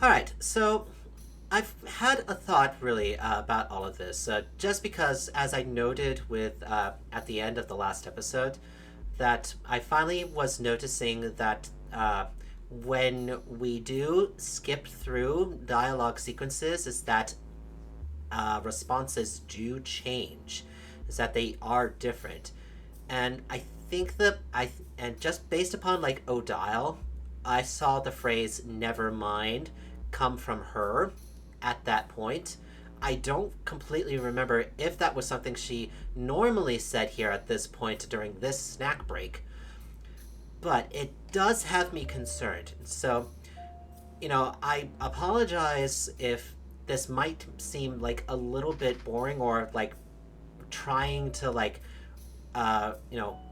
Alright, so I've had a thought really about all of this, just because, as I noted with at the end of the last episode, that I finally was noticing that when we do skip through dialogue sequences, is that responses do change, is that they are different, and I think that and just based upon like Odile, I saw the phrase "never mind" come from her at that point. I don't completely remember if that was something she normally said here at this point during this snack break, but it does have me concerned. So, I apologize if this might seem like a little bit boring or like trying to like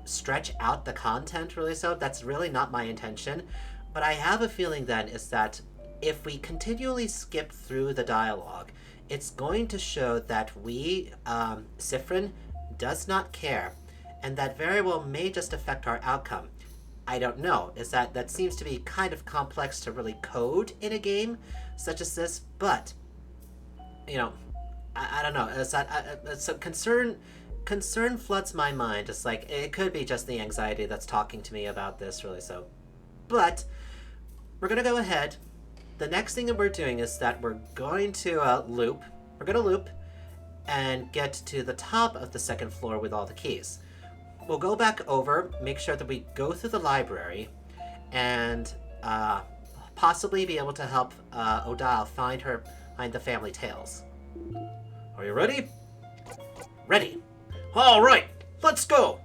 stretch out the content really. So that's really not my intention. But I have a feeling then is that if we continually skip through the dialogue, it's going to show that Sifrin, does not care, and that very well may just affect our outcome. I don't know. Is that seems to be kind of complex to really code in a game such as this, but I don't know. Is that so concern floods my mind. It's like it could be just the anxiety that's talking to me about this really. So, but we're gonna go ahead. The next thing that we're doing is that we're going to loop. We're going to loop and get to the top of the second floor with all the keys. We'll go back over, make sure that we go through the library, and possibly be able to help Odile find the Familytales. Are you ready? Ready. All right, let's go.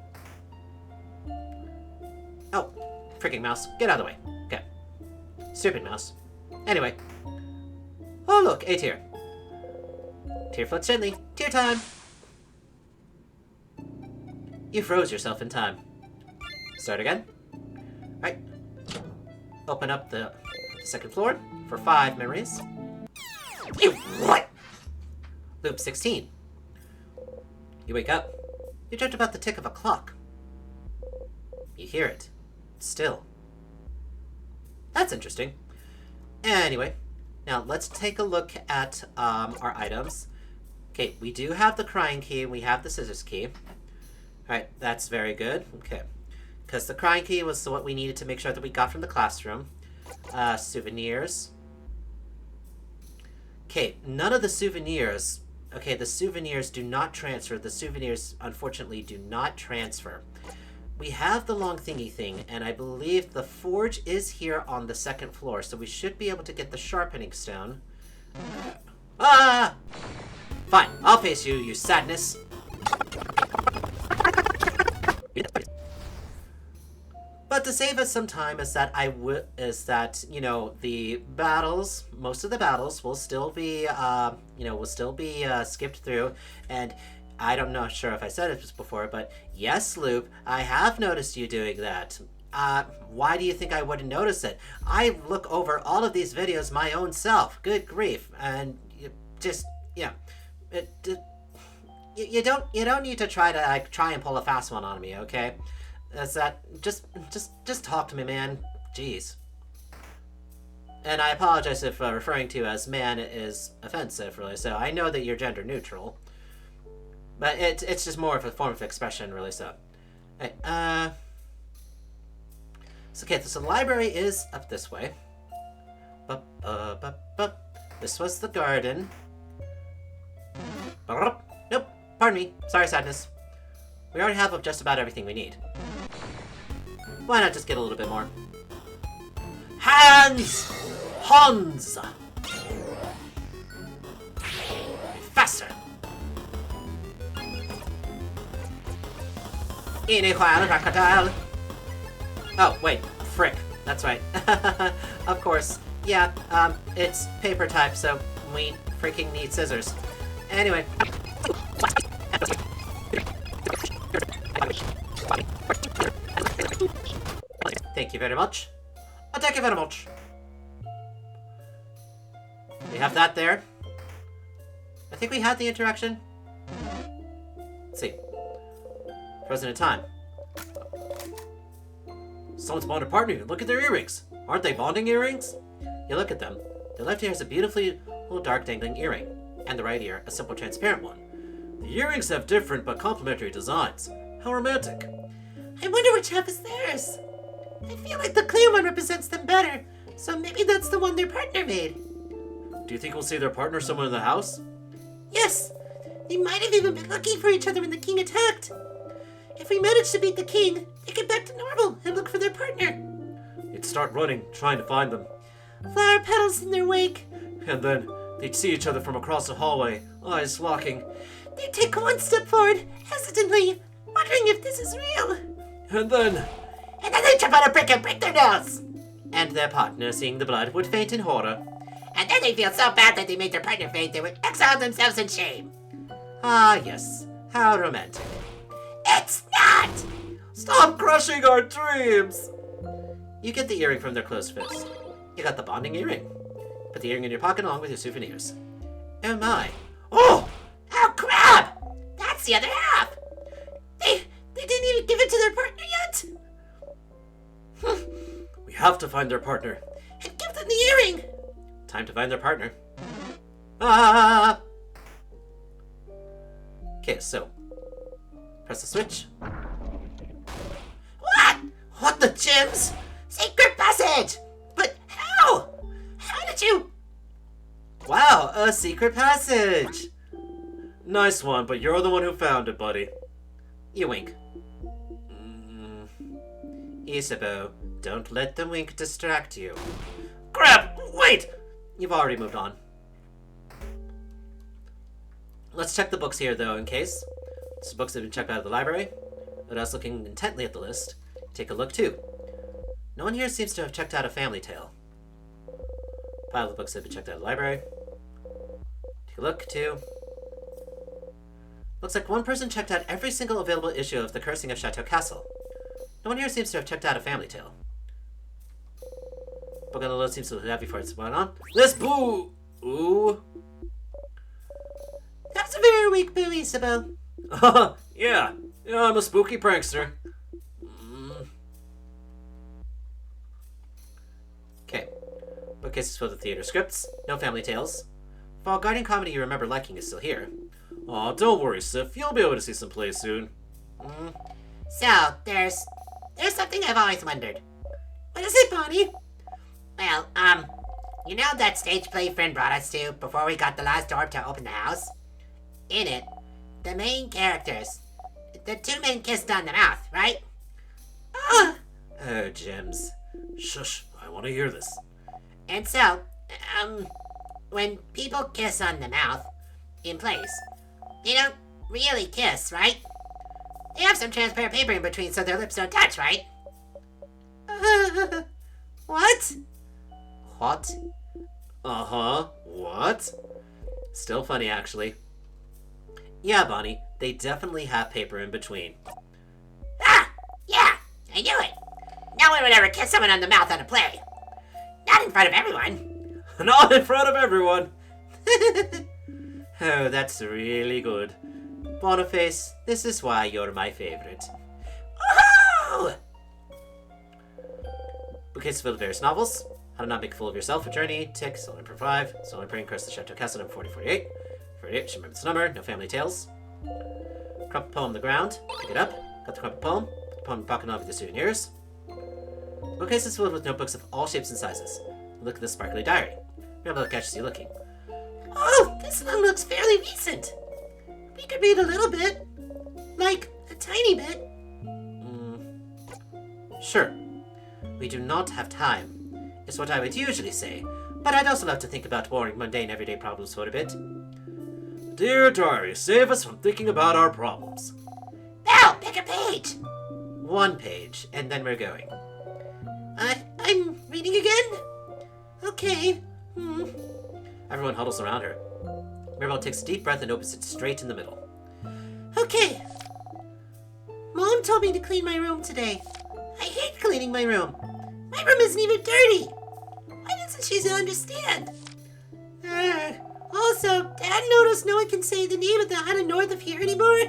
Oh, freaking mouse, get out of the way. Okay. Stupid mouse. Anyway. Oh, look, A tier. Tier floats gently. Tier time! You froze yourself in time. Start again. Alright. Open up the second floor for 5 memories. You what? Loop 16. You wake up. You dreamt about the tick of a clock. You hear it. Still. That's interesting. Anyway, now let's take a look at our items. Okay, we do have the crying key, and we have the scissors key. Alright, that's very good. Okay. Because the crying key was what we needed to make sure that we got from the classroom. Souvenirs. Okay, none of the souvenirs... Okay, the souvenirs do not transfer. The souvenirs, unfortunately, do not transfer. We have the long thingy thing, and I believe the forge is here on the second floor, so we should be able to get the sharpening stone. Ah! Fine, I'll face you, you sadness. But to save us some time is that the battles, most of the battles will still be skipped through, and I'm not sure if I said it before, but yes, Loop, I have noticed you doing that. Why do you think I wouldn't notice it? I look over all of these videos my own self. Good grief. And you don't need to try and pull a fast one on me, okay? Is that just talk to me, man. Jeez. And I apologize if referring to you as man is offensive, really. So I know that you're gender neutral. But it's just more of a form of expression, really, so. Hey, so, okay, so the library is up this way. This was the garden. Nope, pardon me. Sorry, sadness. We already have just about everything we need. Why not just get a little bit more? Hans! Hans! Faster! Inequal crocodile. Oh, wait. Frick. That's right. Of course. Yeah, it's paper type, so we freaking need scissors. Anyway. Thank you very much. Thank you very much. We have that there. I think we had the interaction. Let's see. Frozen in time. Someone's bonded partner. Look at their earrings. Aren't they bonding earrings? You look at them. The left ear has a beautifully dark dangling earring, and the right ear a simple transparent one. The earrings have different but complementary designs. How romantic. I wonder which half is theirs. I feel like the clear one represents them better, so maybe that's the one their partner made. Do you think we'll see their partner somewhere in the house? Yes, they might have even been looking for each other when the king attacked. If we manage to beat the king, they get back to normal and look for their partner. They'd start running, trying to find them. Flower petals in their wake. And then they'd see each other from across the hallway, eyes locking. They'd take one step forward, hesitantly, wondering if this is real. And then they jump on a brick and break their nose. And their partner, seeing the blood, would faint in horror. And then they feel so bad that they made their partner faint, they would exile themselves in shame. Ah, yes. How romantic. It's not! Stop crushing our dreams! You get the earring from their closed fist. You got the bonding earring. Put the earring in your pocket along with your souvenirs. Oh my. Oh! Oh crap! That's the other half! They didn't even give it to their partner yet? We have to find their partner. And give them the earring! Time to find their partner. Ah! Okay, so press the switch. What? What the gems? Secret passage! But how? How did you... Wow, a secret passage! Nice one, but you're the one who found it, buddy. You wink. Isabeau, don't let the wink distract you. Crap! Wait! You've already moved on. Let's check the books here, though, in case. Some books have been checked out of the library. But us looking intently at the list, take a look, too. No one here seems to have checked out a family tale. Pile of books that have been checked out of the library. Take a look, too. Looks like one person checked out every single available issue of The Cursing of Chateau Castle. No one here seems to have checked out a family tale. Book on the load seems to have before it's going on. Let's boo! Ooh. That's a very weak boo, Isabel. Yeah, I'm a spooky prankster. Okay. Bookcase is filled with theater scripts. No family tales. Fall Guardian comedy you remember liking is still here. Aw, don't worry, Sif. You'll be able to see some plays soon. So, there's something I've always wondered. What is it, Bonnie? Well, you know that stage play friend brought us to before we got the last orb to open the house? In it, the main characters, the two men kissed on the mouth, right? Oh, Gems. Shush, I want to hear this. And so, when people kiss on the mouth in plays, they don't really kiss, right? They have some transparent paper in between so their lips don't touch, right? What? What? Uh-huh. What? Still funny, actually. Yeah, Bonnie, they definitely have paper in between. Ah! Yeah! I knew it! No one would ever kiss someone on the mouth on a play. Not in front of everyone. Not in front of everyone! Oh, that's really good. Boniface, this is why you're my favorite. Woohoo! Bookcase filled with various novels. How to Not Make a Fool of Yourself, A Journey, Tick, Solar Imprint 5, Solar Imprint, Curse the Chateau Castle, number 4048. 48, should remember this number, no family tales. Crumpled poem on the ground, pick it up. Got the crumpled poem, put the poem in the pocket with the souvenirs. Bookcase is filled with notebooks of all shapes and sizes. Look at this sparkly diary. Mirabelle catches you looking. Oh, this one looks fairly recent. We could read a little bit. Like, a tiny bit. Sure. We do not have time, is what I would usually say, but I'd also love to think about boring, mundane, everyday problems for a bit. Dear diary, save us from thinking about our problems. Belle, pick a page. One page, and then we're going. I'm reading again? Okay. Everyone huddles around her. Mirabelle takes a deep breath and opens it straight in the middle. Okay. Mom told me to clean my room today. I hate cleaning my room. My room isn't even dirty. Why doesn't she understand? Also, Dad noticed no one can say the name of the Hana North of here anymore.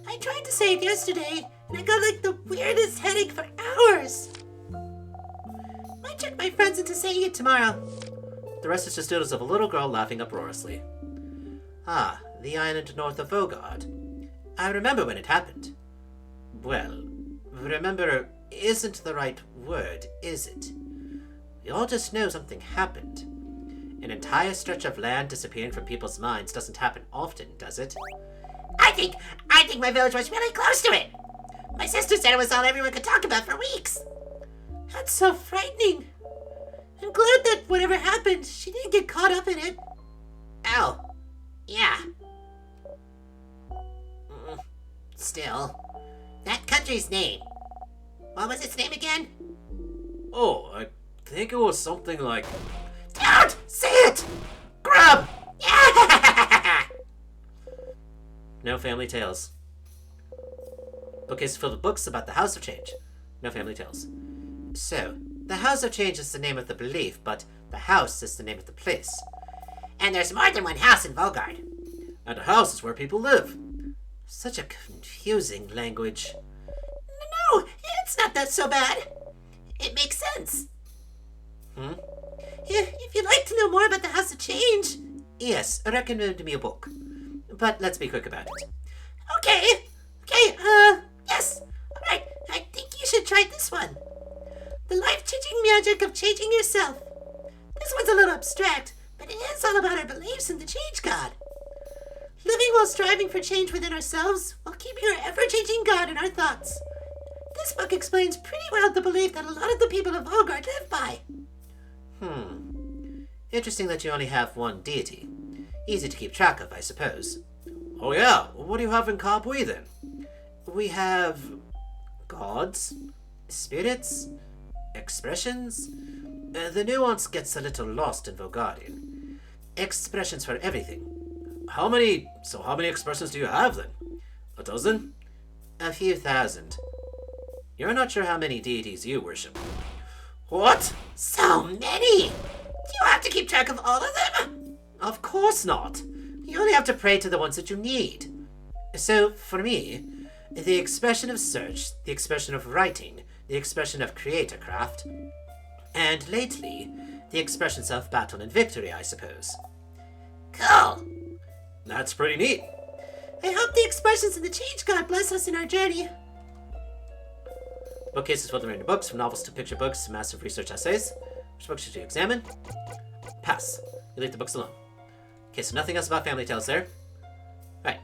I tried to say it yesterday, and I got like the weirdest headache for hours. Might trick my friends into saying it tomorrow. The rest is just doodles of a little girl laughing uproariously. Ah, the island north of Vogard. I remember when it happened. Well, remember isn't the right word, is it? We all just know something happened. An entire stretch of land disappearing from people's minds doesn't happen often, does it? I think my village was really close to it. My sister said it was all everyone could talk about for weeks. That's so frightening. I'm glad that whatever happened, she didn't get caught up in it. Oh, yeah. Still, that country's name. What was its name again? Oh, I think it was something like... Don't say it! Grub! Yeah! No family tales. Bookcase filled with books about the House of Change. No family tales. So, the House of Change is the name of the belief, but the house is the name of the place. And there's more than one house in Vogard. And a house is where people live. Such a confusing language. No, it's not that so bad. It makes sense. If you'd like to know more about the House of Change... Yes, recommend me a book. But let's be quick about it. Okay, yes. Alright, I think you should try this one. The life-changing magic of changing yourself. This one's a little abstract, but it is all about our beliefs in the Change God. Living while striving for change within ourselves, while keeping our ever-changing God in our thoughts. This book explains pretty well the belief that a lot of the people of Vogard live by. Interesting that you only have one deity. Easy to keep track of, I suppose. Oh yeah, what do you have in Kabui then? We have... gods? Spirits? Expressions? The nuance gets a little lost in Vogardian. Expressions for everything. How many expressions do you have then? A dozen? A few thousand. You're not sure how many deities you worship. What? So many! Do you have to keep track of all of them? Of course not. You only have to pray to the ones that you need. So, for me, the expression of search, the expression of writing, the expression of creatorcraft, and lately, the expressions of battle and victory, I suppose. Cool. That's pretty neat. I hope the expressions of the Change God bless us in our journey. Bookcases filled with random books, from novels to picture books to massive research essays. Which books should you examine? Pass. You leave the books alone. Okay, so nothing else about Familytales there. Right.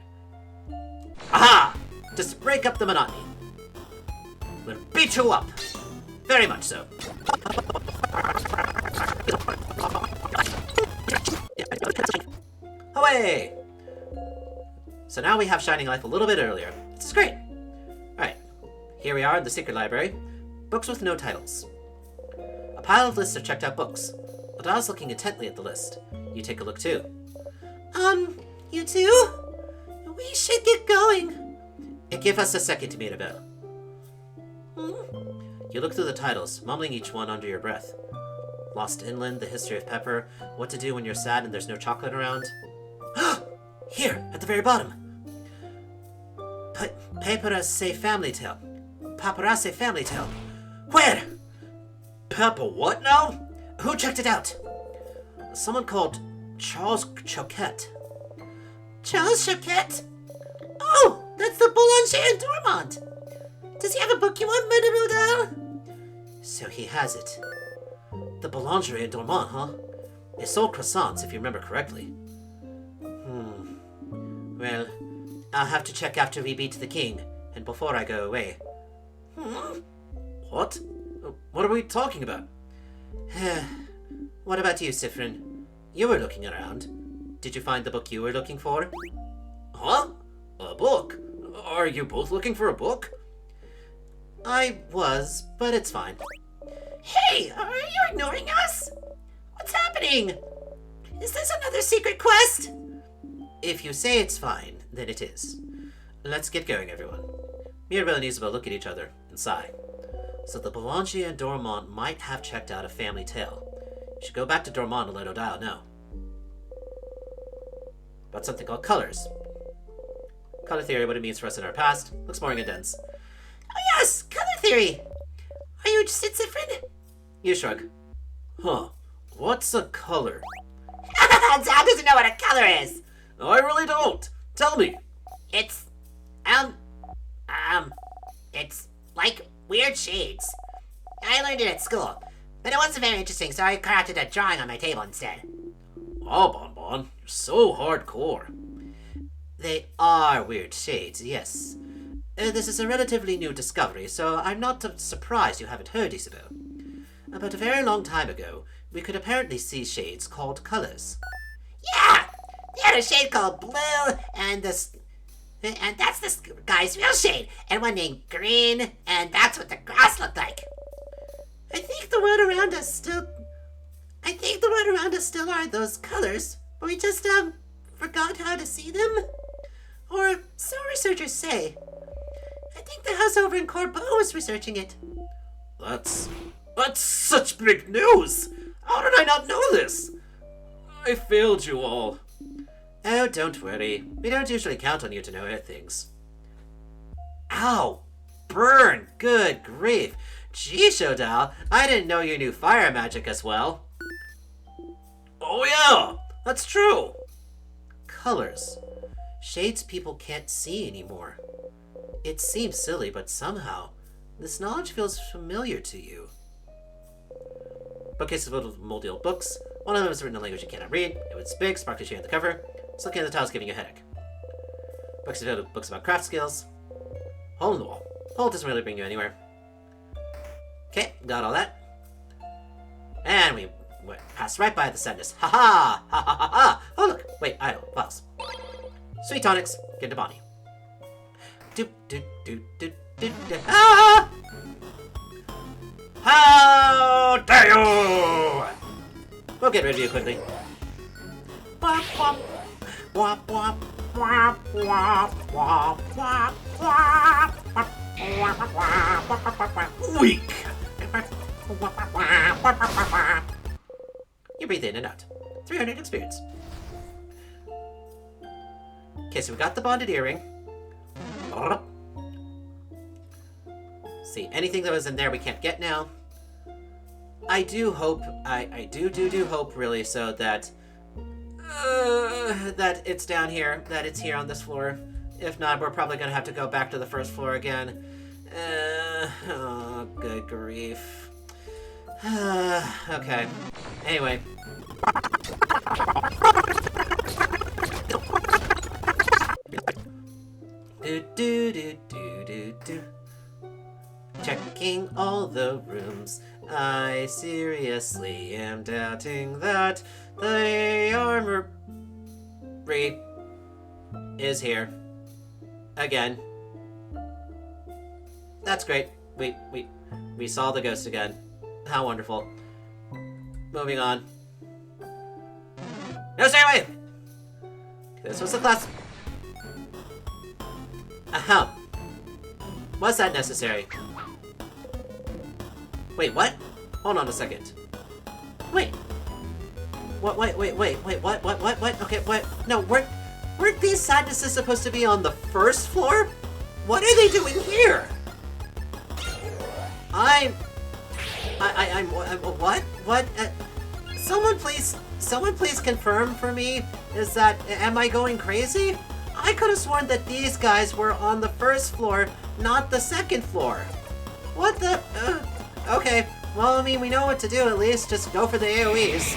Aha! Just to break up the monotony. We'll beat you up. Very much so. Away! So now we have Shining Life a little bit earlier. This is great. Alright. Here we are in the secret library. Books with no titles. A pile of lists of checked out books. Odile's looking intently at the list. You take a look too. You two? We should get going. Give us a second, Mirabelle. You look through the titles, mumbling each one under your breath. Lost Inland, The History of Pepper, What to Do When You're Sad and There's No Chocolate Around. Here, at the very bottom. Paparazzi Family Tale. Paparazzi Family Tale. Where? Peppa what now? Who checked it out? Someone called Charles Choquette. Charles Choquette? Oh, that's the Boulanger and Dormont. Does he have a book you want, Madame Odile? So he has it. The Boulangerie and Dormont, huh? They sold croissants, if you remember correctly. Well, I'll have to check after we beat the king, and before I go away. What? What are we talking about? What about you, Sifrin? You were looking around. Did you find the book you were looking for? Huh? A book? Are you both looking for a book? I was, but it's fine. Hey, are you ignoring us? What's happening? Is this another secret quest? If you say it's fine, then it is. Let's get going, everyone. Mirabelle and Isabelle look at each other and sigh. So the Boulanger and Dormont might have checked out A Family Tale. You should go back to Dormont and let Odile know. About something called colors. Color theory, what it means for us in our past. Looks boring and dense. Oh yes, color theory. Are you interested, Sifrin? You shrug. Huh. What's a color? Dad doesn't know what a color is. I really don't. Tell me. It's, it's like weird shades. I learned it at school, but it wasn't very interesting, so I crafted a drawing on my table instead. Oh, Bonbon, you're so hardcore. They are weird shades, yes. This is a relatively new discovery, so I'm not surprised you haven't heard, Isabel. About a very long time ago, we could apparently see shades called colors. Yeah! They had a shade called blue, and that's this guy's real shade, and one named green, and that's what the grass looked like. I think the world around us still are those colors, but we just, forgot how to see them? Or so researchers say. I think the house over in Corbeau was researching it. That's such big news! How did I not know this? I failed you all. Oh, don't worry. We don't usually count on you to know things. Ow! Burn! Good grief! Geez, Odile, I didn't know you knew fire magic as well. Oh yeah! That's true! Colors. Shades people can't see anymore. It seems silly, but somehow, this knowledge feels familiar to you. Bookcase is filled with moldy old books. One of them is written in a language you cannot read. It was big, sparkly shade on the cover. It's looking at the tiles giving you a headache. Books are filled with books about craft skills. Hole in the wall. Hole doesn't really bring you anywhere. Okay, got all that. And we passed right by the sadness. Ha ha! Ha ha ha ha! Oh look! Wait, idle. Pause. Sweet tonics. Get to Bonnie. Doop doop doop doop doop doop. Ah! How dare you! We'll get rid of you quickly. Wop wop. Wop wop. Wop wop. Wop wop. Wop. Weak. You breathe in and out. 300 experience. Okay, so we got the bonded earring. See, anything that was in there we can't get now. I do hope, I do hope really so that, that it's down here, that it's here on this floor. If not, we're probably gonna have to go back to the first floor again. Oh, good grief. Okay. Anyway. Do. Checking all the rooms. I seriously am doubting that the armory is here. Again. That's great. We saw the ghost again. How wonderful. Moving on. No, stay away! This was the class. Ahem. Was that necessary? Wait, what? Hold on a second. Wait. What? Wait. What? Okay, what? No, weren't these sadnesses supposed to be on the first floor? What are they doing here? I'm what? What? Someone please confirm for me. Am I going crazy? I could have sworn that these guys were on the first floor, not the second floor. What the? Okay. Well, I mean, we know what to do at least. Just go for the AoEs.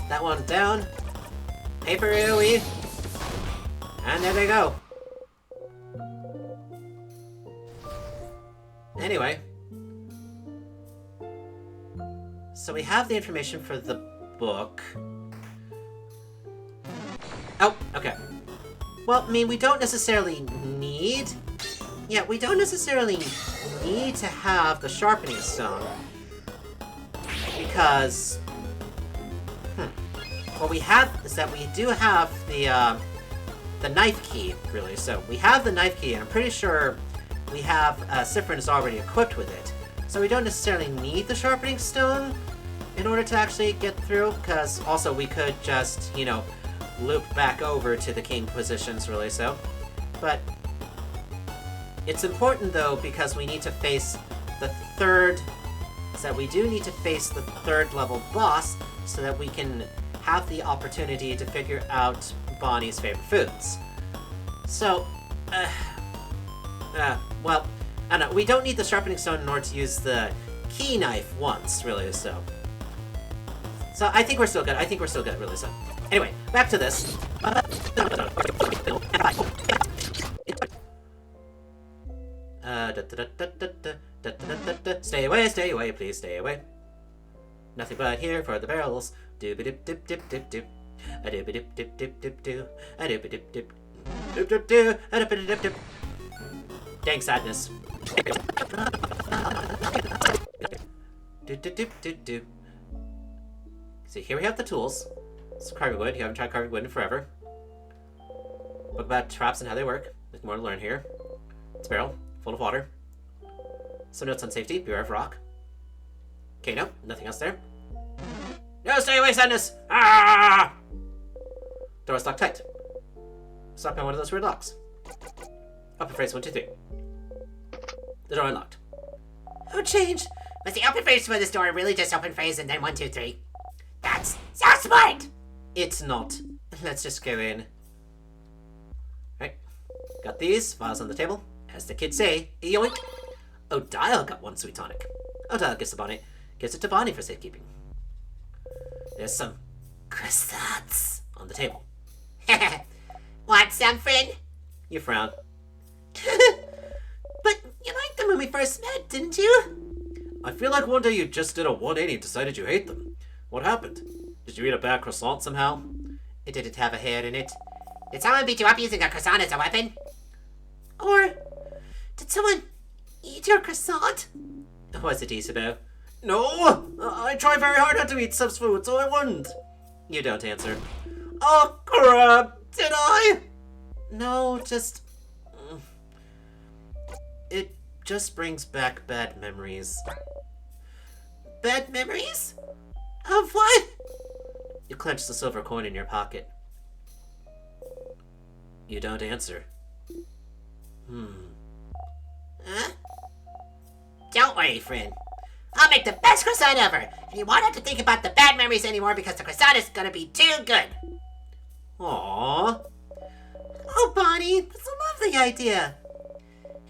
That one's down. Paper AoE. And there they go. Anyway. So we have the information for the book. Oh, okay. Well, I mean, we don't necessarily need... Yeah, we don't necessarily need to have the sharpening stone. Because... What we have is that we do have the knife key, really. So we have the knife key, and I'm pretty sure we have Cyphrin is already equipped with it. So we don't necessarily need the sharpening stone in order to actually get through, because also we could just, you know, loop back over to the king positions, really, so. But it's important, though, because we need to face the third is that we do need to face the 3rd level boss so that we can have the opportunity to figure out Bonnie's favorite foods. So, well, I don't know. We don't need the sharpening stone in order to use the key knife once, really, so. So I think we're still good. I think we're still good, really, so. Anyway, back to this. Stay away, please stay away. Nothing but here for the barrels. Dooba-dip-dip-dip-dip-dip. A-dooba-dip-dip-dip-dip-doo. A-dooba-dip-dip. Doop-dip-doo. A-dip-dip-dip-dip. Dang sadness. Do-do-do-do-do. See, here we have the tools. Some carving wood. You haven't tried carving wood in forever. Book about traps and how they work. There's more to learn here. It's a barrel full of water. Some notes on safety. Beware of rock. Okay, no. Nothing else there. No, stay away, sadness! Ah! Door is locked tight. Stop by one of those weird locks. Open phrase 1, 2, 3. The door unlocked. Oh, change. Was the open phrase for this door really just open phrase and then 1, 2, 3? That's so smart! It's not. Let's just go in. Right. Got these files on the table. As the kids say, yoink. Odile got 1 sweet tonic. Odile gives it to Bonnie for safekeeping. There's some croissants on the table. Want some, friend? You frown. But you liked them when we first met, didn't you? I feel like one day you just did a 180 and decided you hate them. What happened? Did you eat a bad croissant somehow? It didn't have a hair in it. Did someone beat you up using a croissant as a weapon? Or did someone eat your croissant? Was it Isabel? No! I try very hard not to eat subs food, so I wouldn't. You don't answer. Oh, crap! Did I? No, just... It just brings back bad memories. Bad memories? Of what? You clench the silver coin in your pocket. You don't answer. Huh? Don't worry, friend. I'll make the best croissant ever, and you won't have to think about the bad memories anymore because the croissant is gonna be too good. Aww. Oh, Bonnie, that's a lovely idea.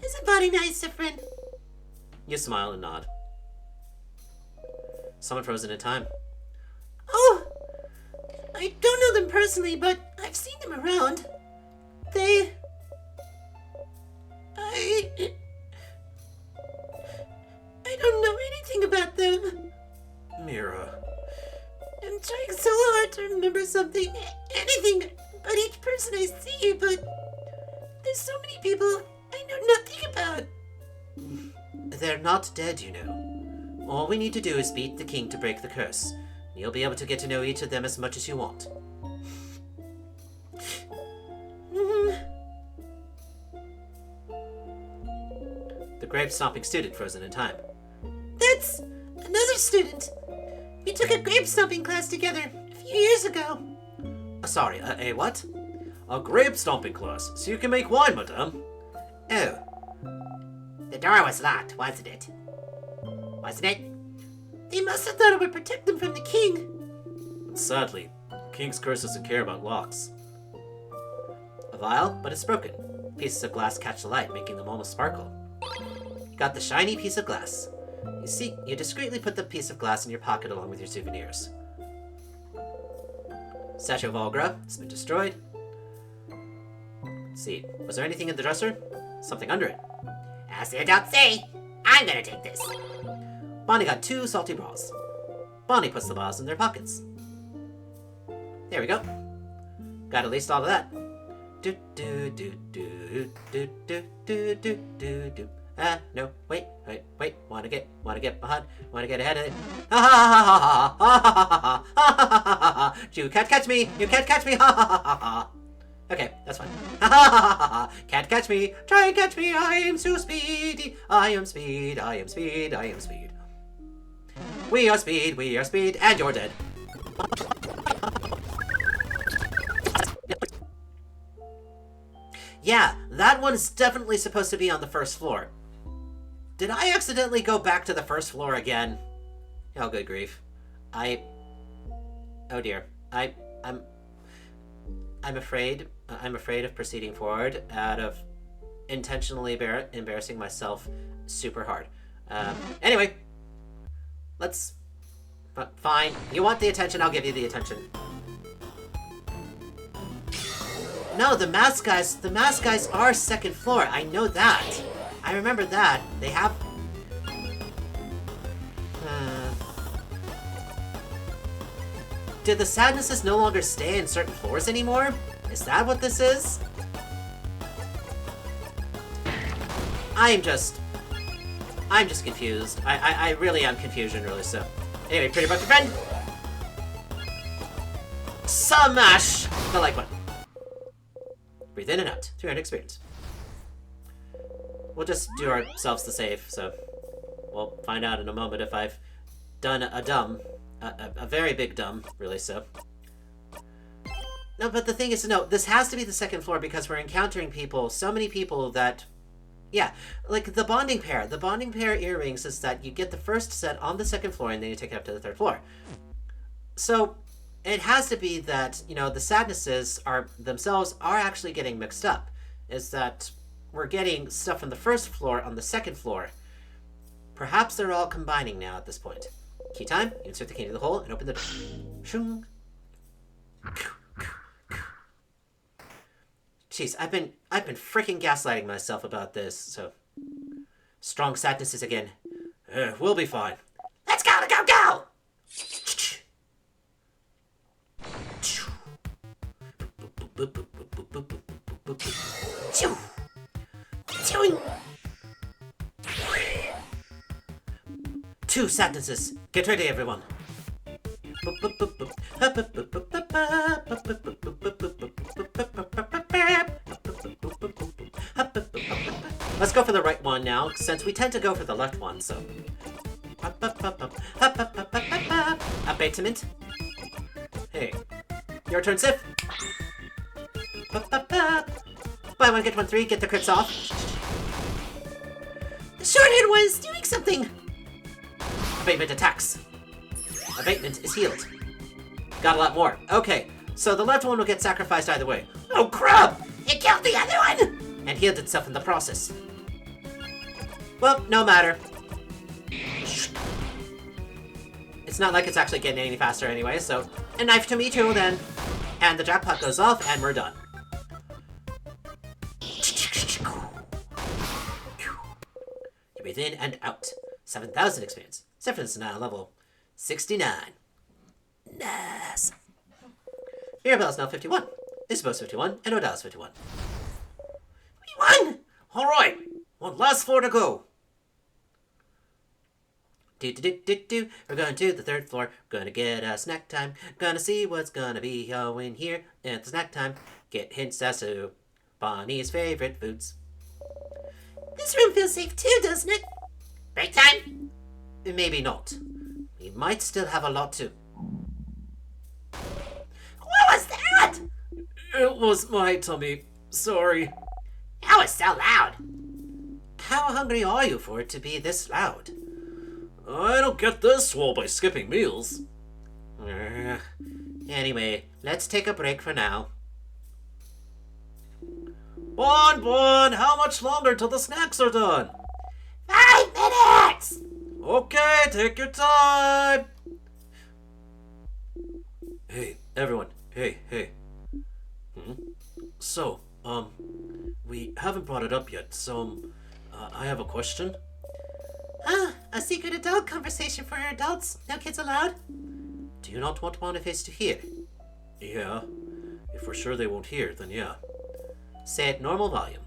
Isn't Bonnie nice, friend? You smile and nod. Someone frozen in time. Oh, I don't know them personally, but I've seen them around. I don't know anything about them. Mira. I'm trying so hard to remember something, anything about each person I see, but there's so many people I know nothing about. They're not dead, you know. All we need to do is beat the king to break the curse. You'll be able to get to know each of them as much as you want. The grape-stomping student frozen in time. That's another student. We took a grape stomping class together a few years ago. Sorry, a what? A grape-stomping class, so you can make wine, madame. Oh. The door was locked, wasn't it? Wasn't it? They must have thought it would protect them from the king. Sadly, king's curse doesn't care about locks. A vial, but it's broken. Pieces of glass catch the light, making them almost sparkle. Got the shiny piece of glass. You see, you discreetly put the piece of glass in your pocket along with your souvenirs. Statue of Olgra has been destroyed. Let's see, was there anything in the dresser? Something under it. As you don't say, I'm gonna take this. Bonnie got 2 salty bras. Bonnie puts the bras in their pockets. There we go. Got at least all of that. Do do do do do do do do do do. No, wait. Wanna get behind, wanna get ahead of it. Ha ha ha ha ha ha ha ha ha ha ha ha. You can't catch me, you can't catch me, ha ha ha ha ha. Okay, that's fine. Ha ha ha ha ha. Can't catch me, try and catch me, I am so speedy. I am speed, I am speed, I am speed. We are speed, and you're dead. Yeah, that one's definitely supposed to be on the first floor. Did I accidentally go back to the first floor again? Oh, good grief. Oh dear. I'm afraid. I'm afraid of proceeding forward out of intentionally embarrassing myself super hard. Anyway, let's. Fine. You want the attention? I'll give you the attention. No, the mask guys. The mask guys are second floor. I know that. I remember that. They have. Did the sadnesses no longer stay in certain floors anymore? Is that what this is? I'm just confused. I really am confusion, really, so. Anyway, pretty bucket friend. Smash the like button. Breathe in and out. 300 experience. We'll just do ourselves the save, so we'll find out in a moment if I've done a very big dumb, really, so. No, but the thing is, no, this has to be the second floor because we're encountering people, so many people that, yeah, like the bonding pair. The bonding pair earrings is that you get the first set on the second floor and then you take it up to the third floor. So it has to be that, you know, the sadnesses themselves are actually getting mixed up. Is that we're getting stuff from the first floor on the second floor. Perhaps they're all combining now at this point. Key time, you insert the key into the hole and open the door. Shung. Jeez, I've been freaking gaslighting myself about this, so. Strong sadnesses again. We'll be fine. Let's go, go, go! Choo. Chewing. 2 sadnesses. Get ready, everyone. Let's go for the right one now, since we tend to go for the left one, so. Abatement. Hey. Your turn, Sif. Buy one, get one, 3, get the crits off. The short-haired one is doing something. Abatement attacks. Abatement is healed. Got a lot more. Okay, so the left one will get sacrificed either way. Oh crap! It killed the other one! And healed itself in the process. Well, no matter. It's not like it's actually getting any faster anyway, so a knife to me too then. And the jackpot goes off and we're done. You breathe in and out. 7,000 experience. Siffin's now level 69. Nice. Mirabelle's now 51. Isabel's 51, and Odile's 51. We won! Alright, one last floor to go. We're going to the third floor. Gonna get a snack time. Gonna see what's gonna be in here at the snack time. Get hints as to Bonnie's favorite foods. This room feels safe too, doesn't it? Break time? Maybe not. We might still have a lot to. What was that? It was my tummy. Sorry. That was so loud. How hungry are you for it to be this loud? I don't get this swole by skipping meals. Anyway, let's take a break for now. Bon, how much longer till the snacks are done? 5 minutes! Okay, take your time. Hey, everyone. Hey. So, we haven't brought it up yet, so, I have a question. A secret adult conversation for adults. No kids allowed. Do you not want Boniface to hear? Yeah. If we're sure they won't hear, then yeah. Say it normal volume.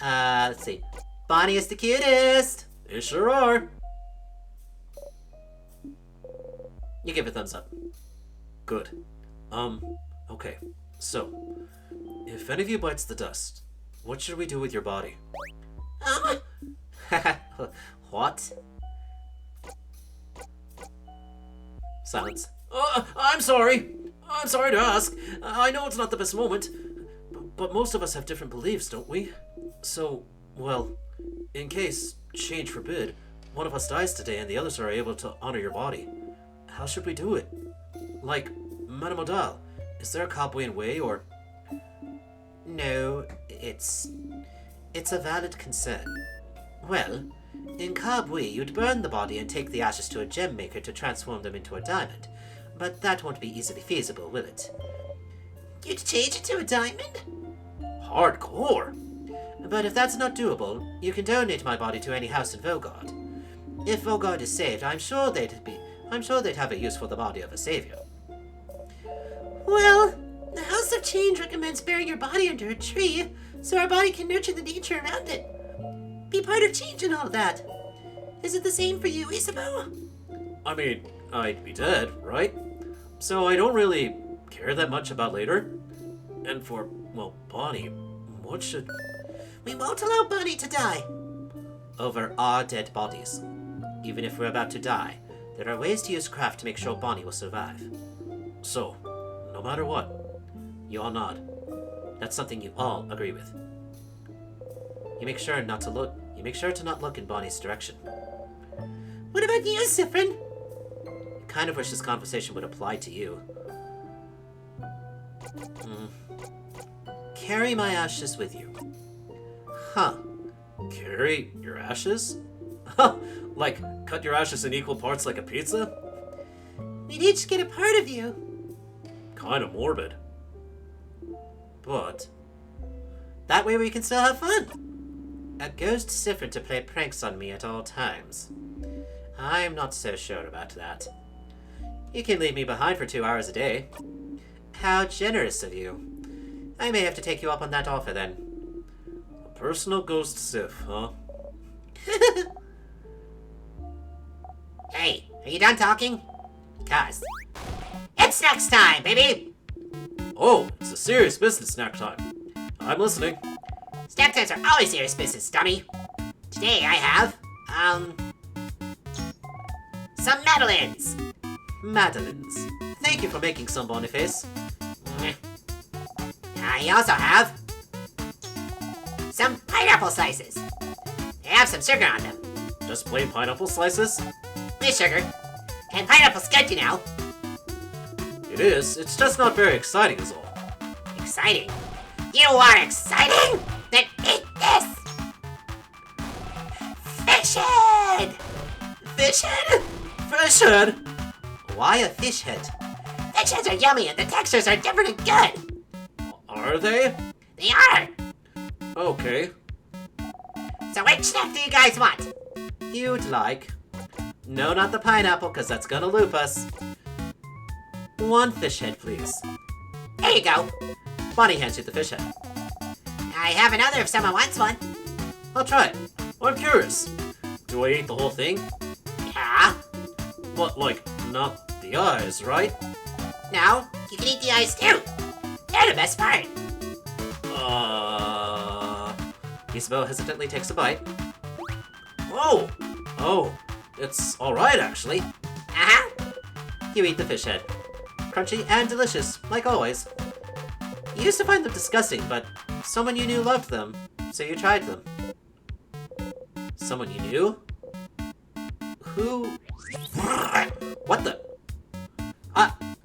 Let's see. Bonnie is the cutest! They sure are. You give a thumbs up. Good. Okay. So, if any of you bites the dust, what should we do with your body? What? Silence. I'm sorry. I'm sorry to ask. I know it's not the best moment, but most of us have different beliefs, don't we? So, well, in case, change forbid, one of us dies today and the others are able to honor your body, how should we do it? Like, Madame Odile, is there a Cobwain way, or... No, it's a valid concern. Well, in Cobway, you'd burn the body and take the ashes to a gem maker to transform them into a diamond. But that won't be easily feasible, will it? You'd change it to a diamond? Hardcore! But if that's not doable, you can donate my body to any house in Vogard. If Vogard is saved, I'm sure they'd have a use for the body of a savior. Well, the House of Change recommends burying your body under a tree, so our body can nurture the nature around it. Be part of change and all that. Is it the same for you, Isabeau? I mean, I'd be dead, right? So I don't really care that much about later. And for, well, Bonnie, what should... We won't allow Bonnie to die. Over our dead bodies. Even if we're about to die, there are ways to use craft to make sure Bonnie will survive. So, no matter what, you all nod. That's something you all agree with. You make sure to not look in Bonnie's direction. What about you, Siffrin? I kind of wish this conversation would apply to you. Carry my ashes with you. Huh. Carry your ashes? Like, cut your ashes in equal parts like a pizza? We'd each get a part of you. Kinda morbid. But... that way we can still have fun. A ghost Siffrin to play pranks on me at all times. I'm not so sure about that. You can leave me behind for 2 hours a day. How generous of you. I may have to take you up on that offer then. A personal ghost Sif, huh? Hey, are you done talking? Cuz it's snacks time, baby! Oh, it's a serious business snack time. I'm listening. Snack times are always serious business, dummy. Today I have, some Madeleines. Madeleines. Thank you for making some, Boniface. I also have some pineapple slices. They have some sugar on them. Just plain pineapple slices? With sugar. And pineapple's good, you know. It is. It's just not very exciting is all. Exciting? You want exciting? Then eat this! Fish head! Fish head? Fish head? Why a fish head? Fish heads are yummy and the textures are different and good. Are they? They are! Okay. So which snack do you guys want? You'd like... No, not the pineapple, because that's gonna loop us. One fish head, please. There you go. Bonnie hands you the fish head. I have another if someone wants one. I'll try it. I'm curious. Do I eat the whole thing? Yeah? But, like, not the eyes, right? No, you can eat the eyes too. They're the best part. Isabel hesitantly takes a bite. Whoa! Oh, it's alright, actually. Uh-huh. You eat the fish head. Crunchy and delicious, like always. You used to find them disgusting, but someone you knew loved them, so you tried them. Someone you knew? Who? What the?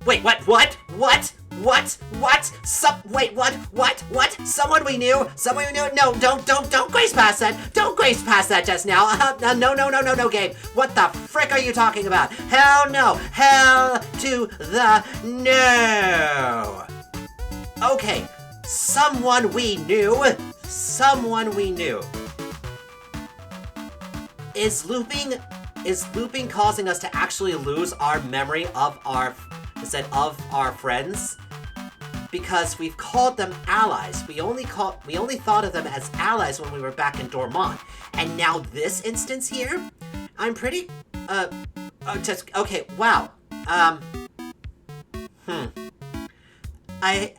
Wait, what? Wait, what? Someone we knew? No, don't grace past that. Don't grace past that just now. No, Gabe. What the frick are you talking about? Hell no. Hell to the no. Okay, someone we knew. Is looping causing us to actually lose our memory of our friends? Because we've called them allies. We only thought of them as allies when we were back in Dormont. And now this instance here, I'm pretty, okay, wow. I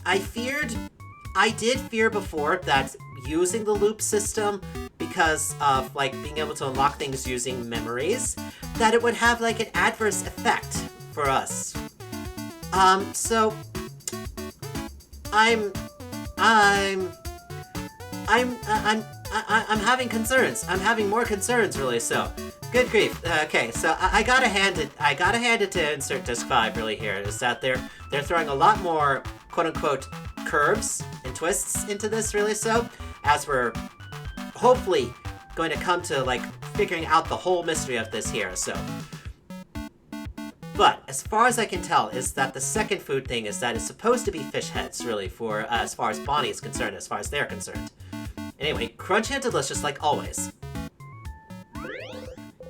did fear before that using the loop system, because of, like, being able to unlock things using memories, that it would have, like, an adverse effect for us. So, I'm having concerns. I'm having more concerns, really, so. Good grief. Okay, so I gotta hand it to Insert Disc 5 really here, is that they're throwing a lot more quote-unquote curves and twists into this, really, so, as we're hopefully going to come to, like, figuring out the whole mystery of this here, so. But, as far as I can tell, is that the second food thing is that it's supposed to be fish heads, really, for, as far as Bonnie is concerned, as far as they're concerned. Anyway, crunchy and delicious like always.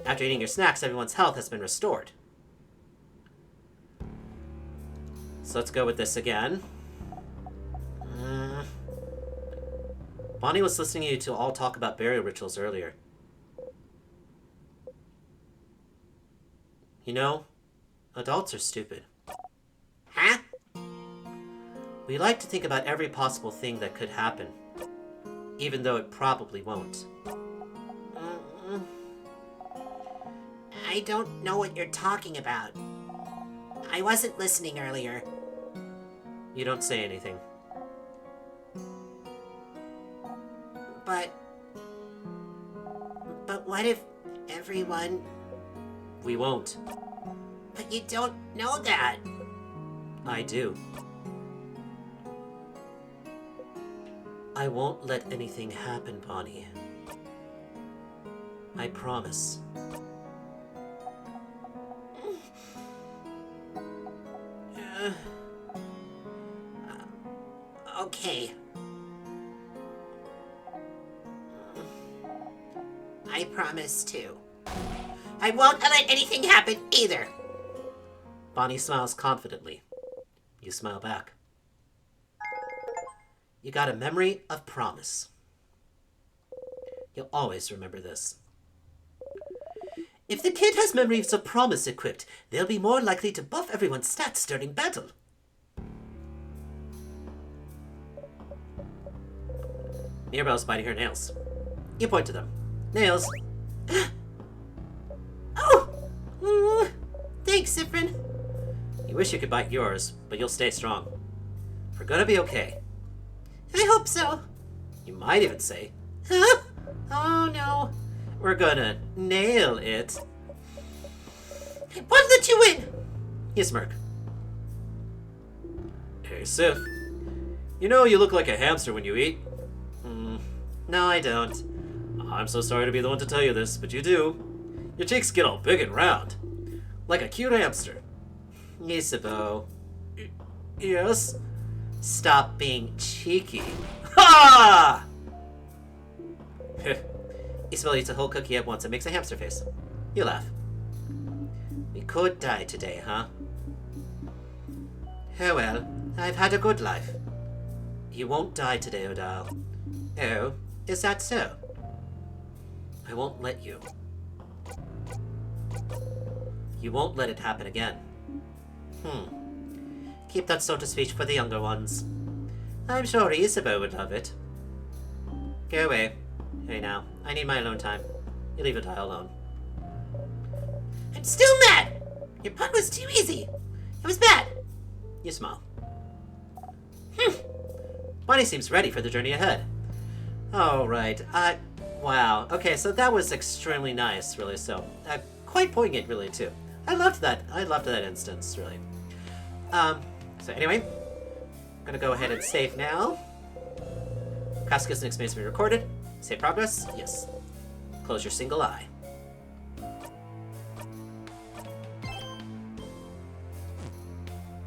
After eating your snacks, everyone's health has been restored. So let's go with this again. Bonnie was listening to you two all talk about burial rituals earlier. You know, adults are stupid. Huh? We like to think about every possible thing that could happen, even though it probably won't. I don't know what you're talking about. I wasn't listening earlier. You don't say anything. But what if everyone... We won't. But you don't know that. I do. I won't let anything happen, Bonnie. I promise. Okay. I promise too. I won't let anything happen either. Bonnie smiles confidently. You smile back. You got a memory of promise. You'll always remember this. If the kid has memories of promise equipped, they'll be more likely to buff everyone's stats during battle. Mirabelle's biting her nails. You point to them. Nails. Oh! Thanks, Ziprin. You wish you could bite yours, but you'll stay strong. We're gonna be okay. I hope so. You might even say, Huh? Oh, no. we're gonna nail it. I won't let you in. You smirk. Hey, Sif. You know you look like a hamster when you eat. No, I don't. I'm so sorry to be the one to tell you this, but you do. Your cheeks get all big and round. Like a cute hamster. Isabeau. Yes? Stop being cheeky. Ha! Isabel eats a whole cookie at once and makes a hamster face. You laugh. We could die today, huh? Oh well, I've had a good life. You won't die today, Odile. Oh, is that so? I won't let you. You won't let it happen again. Keep that sort of speech for the younger ones. I'm sure Isabeau would love it. Go away. Hey now, I need my alone time. You leave Odile alone. I'm still mad. Your pun was too easy. It was bad. You smile. Bonnie seems ready for the journey ahead. Alright, wow. Okay, so that was extremely nice, really, so. Quite poignant, really, too. I loved that. I loved that instance, really. So anyway, I'm gonna go ahead and save now. Cascus and experience being recorded. Save progress? Yes. Close your single eye.